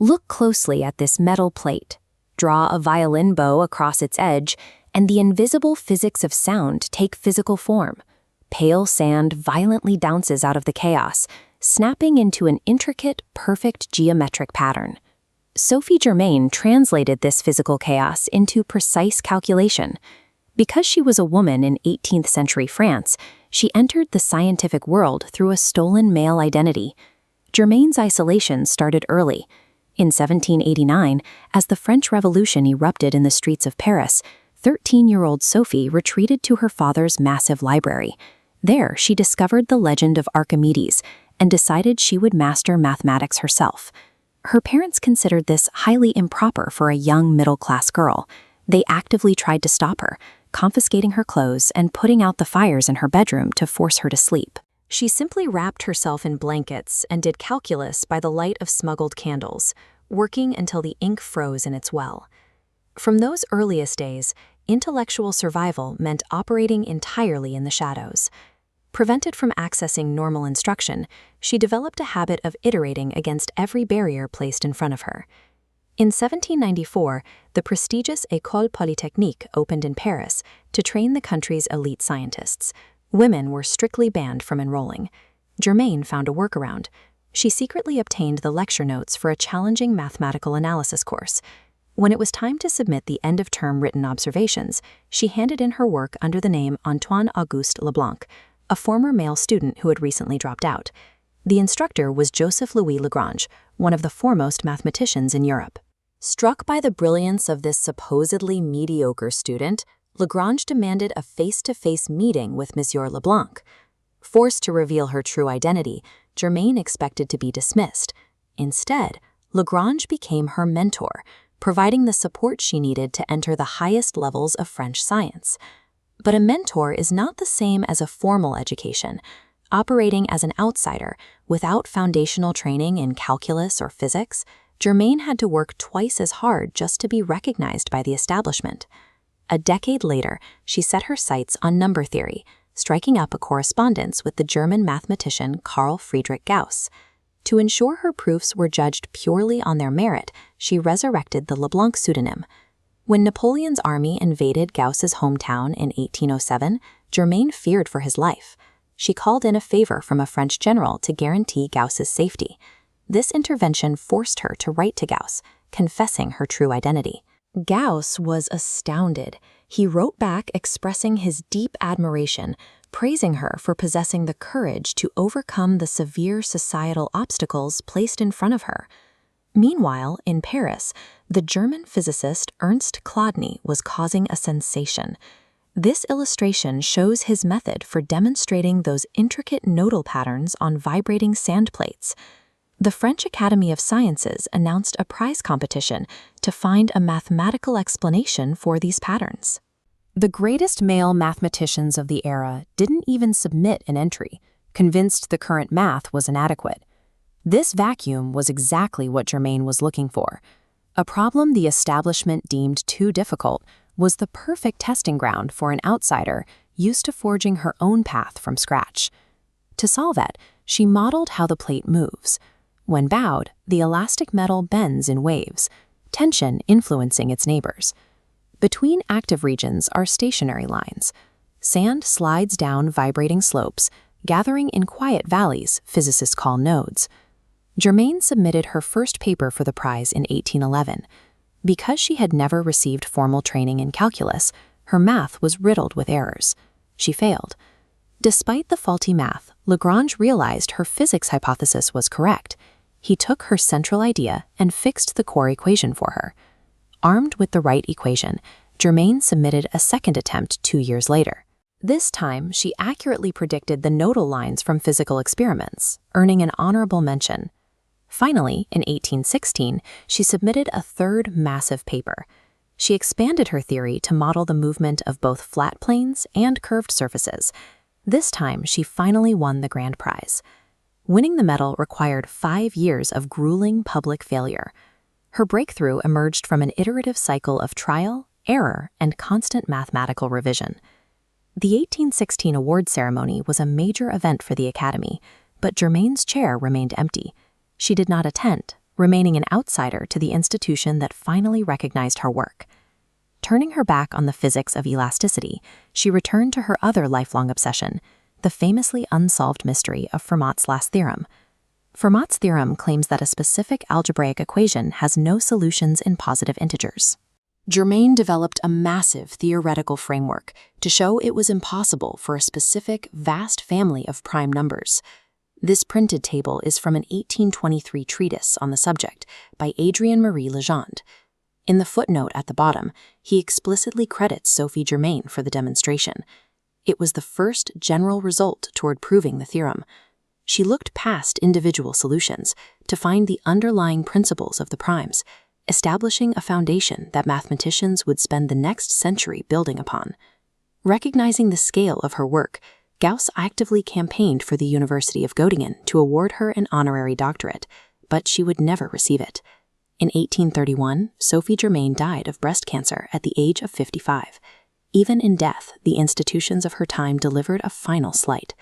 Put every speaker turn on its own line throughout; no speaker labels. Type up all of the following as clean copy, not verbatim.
Look closely at this metal plate. Draw a violin bow across its edge, and the invisible physics of sound take physical form. Pale sand violently bounces out of the chaos, snapping into an intricate, perfect geometric pattern. Sophie Germain translated this physical chaos into precise calculation. Because she was a woman in 18th century France, she entered the scientific world through a stolen male identity. Germain's isolation started early. In 1789, as the French Revolution erupted in the streets of Paris, 13-year-old Sophie retreated to her father's massive library. There, she discovered the legend of Archimedes and decided she would master mathematics herself. Her parents considered this highly improper for a young middle-class girl. They actively tried to stop her, confiscating her clothes and putting out the fires in her bedroom to force her to sleep. She simply wrapped herself in blankets and did calculus by the light of smuggled candles, working until the ink froze in its well. From those earliest days, intellectual survival meant operating entirely in the shadows. Prevented from accessing normal instruction, she developed a habit of iterating against every barrier placed in front of her. In 1794, the prestigious École Polytechnique opened in Paris to train the country's elite scientists. Women were strictly banned from enrolling. Germain found a workaround. She secretly obtained the lecture notes for a challenging mathematical analysis course. When it was time to submit the end-of-term written observations, she handed in her work under the name Antoine-Auguste LeBlanc, a former male student who had recently dropped out. The instructor was Joseph-Louis Lagrange, one of the foremost mathematicians in Europe. Struck by the brilliance of this supposedly mediocre student, Lagrange demanded a face-to-face meeting with Monsieur LeBlanc. Forced to reveal her true identity, Germain expected to be dismissed. Instead, Lagrange became her mentor, providing the support she needed to enter the highest levels of French science. But a mentor is not the same as a formal education. Operating as an outsider, without foundational training in calculus or physics, Germain had to work twice as hard just to be recognized by the establishment. A decade later, she set her sights on number theory, striking up a correspondence with the German mathematician Carl Friedrich Gauss. To ensure her proofs were judged purely on their merit, she resurrected the LeBlanc pseudonym. When Napoleon's army invaded Gauss's hometown in 1807, Germain feared for his life. She called in a favor from a French general to guarantee Gauss's safety. This intervention forced her to write to Gauss, confessing her true identity. Gauss was astounded. He wrote back expressing his deep admiration, praising her for possessing the courage to overcome the severe societal obstacles placed in front of her. Meanwhile, in Paris, the German physicist Ernst Chladni was causing a sensation. This illustration shows his method for demonstrating those intricate nodal patterns on vibrating sand plates. The French Academy of Sciences announced a prize competition to find a mathematical explanation for these patterns. The greatest male mathematicians of the era didn't even submit an entry, convinced the current math was inadequate. This vacuum was exactly what Germain was looking for. A problem the establishment deemed too difficult was the perfect testing ground for an outsider used to forging her own path from scratch. To solve it, she modeled how the plate moves. When bowed, the elastic metal bends in waves, tension influencing its neighbors. Between active regions are stationary lines. Sand slides down vibrating slopes, gathering in quiet valleys physicists call nodes. Germain submitted her first paper for the prize in 1811. Because she had never received formal training in calculus, her math was riddled with errors. She failed. Despite the faulty math, Lagrange realized her physics hypothesis was correct. He took her central idea and fixed the core equation for her. Armed with the right equation, Germain submitted a second attempt 2 years later. This time, she accurately predicted the nodal lines from physical experiments, earning an honorable mention. Finally, in 1816, she submitted a third massive paper. She expanded her theory to model the movement of both flat planes and curved surfaces. This time, she finally won the grand prize. Winning the medal required 5 years of grueling public failure. Her breakthrough emerged from an iterative cycle of trial, error, and constant mathematical revision. The 1816 award ceremony was a major event for the Academy, but Germain's chair remained empty. She did not attend, remaining an outsider to the institution that finally recognized her work. Turning her back on the physics of elasticity, she returned to her other lifelong obsession, the famously unsolved mystery of Fermat's last theorem. Fermat's theorem claims that a specific algebraic equation has no solutions in positive integers. Germain developed a massive theoretical framework to show it was impossible for a specific, vast family of prime numbers. This printed table is from an 1823 treatise on the subject by Adrien-Marie Legendre. In the footnote at the bottom, he explicitly credits Sophie Germain for the demonstration. It was the first general result toward proving the theorem. She looked past individual solutions to find the underlying principles of the primes, establishing a foundation that mathematicians would spend the next century building upon. Recognizing the scale of her work, Gauss actively campaigned for the University of Göttingen to award her an honorary doctorate, but she would never receive it. In 1831, Sophie Germain died of breast cancer at the age of 55. Even in death, the institutions of her time delivered a final slight.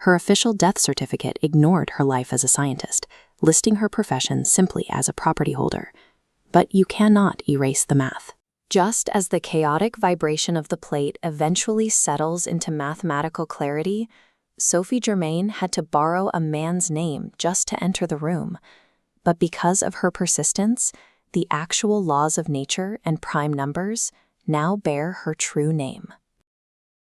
Her official death certificate ignored her life as a scientist, listing her profession simply as a property holder. But you cannot erase the math. Just as the chaotic vibration of the plate eventually settles into mathematical clarity, Sophie Germain had to borrow a man's name just to enter the room. But because of her persistence, the actual laws of nature and prime numbers now bear her true name.